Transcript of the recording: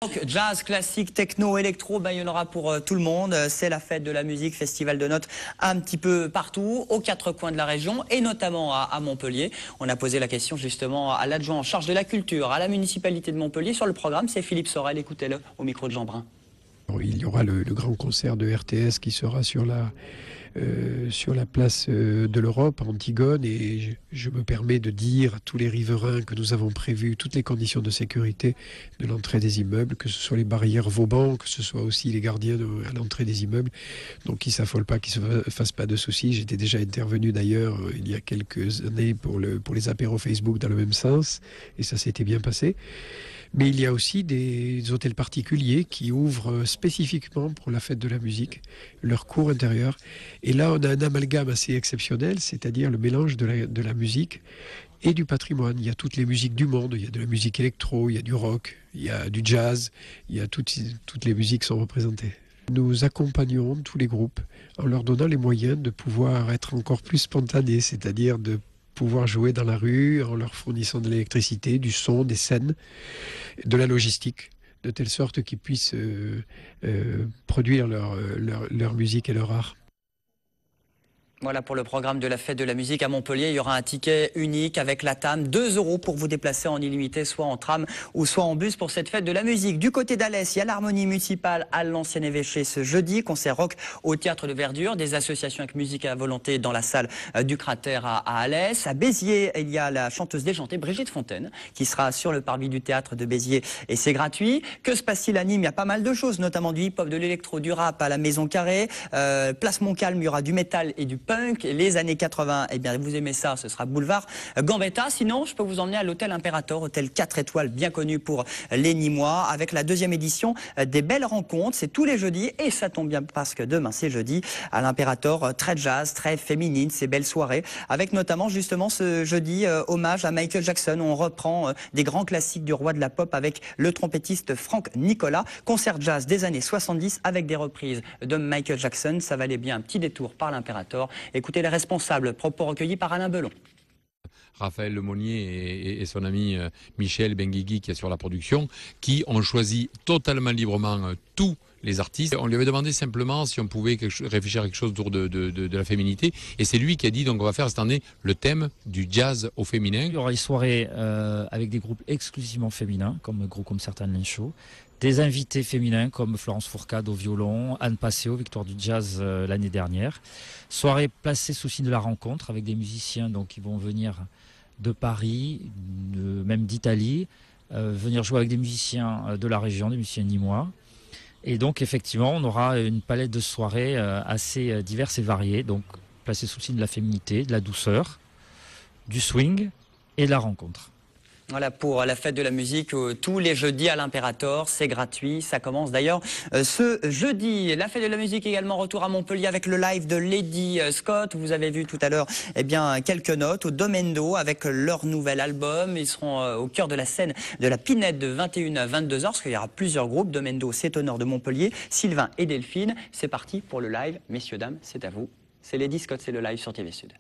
Rock, jazz, classique, techno, électro, ben, il y en aura pour tout le monde. C'est la fête de la musique, festival de notes un petit peu partout, aux quatre coins de la région et notamment à Montpellier. On a posé la question justement à l'adjoint en charge de la culture, à la municipalité de Montpellier. Sur le programme, c'est Philippe Sorel, écoutez-le au micro de Jean Brun. Il y aura le grand concert de RTS qui sera sur la place de l'Europe, à Antigone, et je me permets de dire à tous les riverains que nous avons prévu toutes les conditions de sécurité de l'entrée des immeubles, que ce soit les barrières Vauban, que ce soit aussi les gardiens à l'entrée des immeubles, donc qu'ils ne s'affolent pas, qu'ils ne se fassent pas de soucis. J'étais déjà intervenu d'ailleurs il y a quelques années pour les apéros Facebook dans le même sens, et ça s'était bien passé. Mais il y a aussi des hôtels particuliers qui ouvrent spécifiquement pour la fête de la musique, leur cour intérieure. Et là, on a un amalgame assez exceptionnel, c'est-à-dire le mélange de la musique et du patrimoine. Il y a toutes les musiques du monde, il y a de la musique électro, il y a du rock, il y a du jazz, il y a toutes les musiques sont représentées. Nous accompagnons tous les groupes en leur donnant les moyens de pouvoir être encore plus spontanés, c'est-à-dire de pouvoir jouer dans la rue en leur fournissant de l'électricité, du son, des scènes, de la logistique, de telle sorte qu'ils puissent produire leur musique et leur art. Voilà pour le programme de la fête de la musique à Montpellier. Il y aura un ticket unique avec la TAM, 2 € pour vous déplacer en illimité, soit en tram ou soit en bus pour cette fête de la musique. Du côté d'Alès, il y a l'harmonie municipale à l'ancien évêché ce jeudi, concert rock au théâtre de Verdure, des associations avec musique à volonté dans la salle du Cratère à Alès. À Béziers, il y a la chanteuse déjantée Brigitte Fontaine qui sera sur le parvis du théâtre de Béziers et c'est gratuit. Que se passe-t-il à Nîmes? Il y a pas mal de choses, notamment du hip-hop, de l'électro, du rap à la Maison Carrée. Place Montcalm, il y aura du métal et du punk. Les années 80, eh bien, vous aimez ça, ce sera boulevard Gambetta. Sinon, je peux vous emmener à l'hôtel Impérator, hôtel 4 étoiles, bien connu pour les Nîmois, avec la 2e édition des Belles Rencontres. C'est tous les jeudis, et ça tombe bien parce que demain, c'est jeudi, à l'Impérator, très jazz, très féminine, ces belles soirées, avec notamment, justement, ce jeudi, hommage à Michael Jackson. On reprend des grands classiques du roi de la pop avec le trompettiste Franck Nicolas. Concert jazz des années 70 avec des reprises de Michael Jackson. Ça valait bien un petit détour par l'Impérator. Écoutez les responsables, propos recueillis par Alain Belon. Raphaël Lemonnier et son ami Michel Benguigui qui est sur la production, qui ont choisi totalement librement tous les artistes. On lui avait demandé simplement si on pouvait réfléchir à quelque chose autour de la féminité, et c'est lui qui a dit donc on va faire cette année le thème du jazz au féminin. Il y aura des soirées avec des groupes exclusivement féminins, comme groupe comme Certain Land Show, des invités féminins comme Florence Fourcade au violon, Anne Passeo, victoire du jazz l'année dernière. Soirée placée sous signe de la rencontre avec des musiciens donc, qui vont venir de Paris, même d'Italie, venir jouer avec des musiciens de la région, des musiciens nîmois. Et donc effectivement, on aura une palette de soirées assez diverses et variées, donc placées sous le signe de la féminité, de la douceur, du swing et de la rencontre. Voilà pour la fête de la musique tous les jeudis à l'Impérator, c'est gratuit, ça commence d'ailleurs ce jeudi. La fête de la musique également, retour à Montpellier avec le live de Lady Scott. Vous avez vu tout à l'heure eh bien quelques notes au Domendo avec leur nouvel album. Ils seront au cœur de la scène de la Pinette de 21 à 22h parce qu'il y aura plusieurs groupes. Domendo, c'est au nord de Montpellier, Sylvain et Delphine. C'est parti pour le live, messieurs, dames, c'est à vous. C'est Lady Scott, c'est le live sur TV Sud.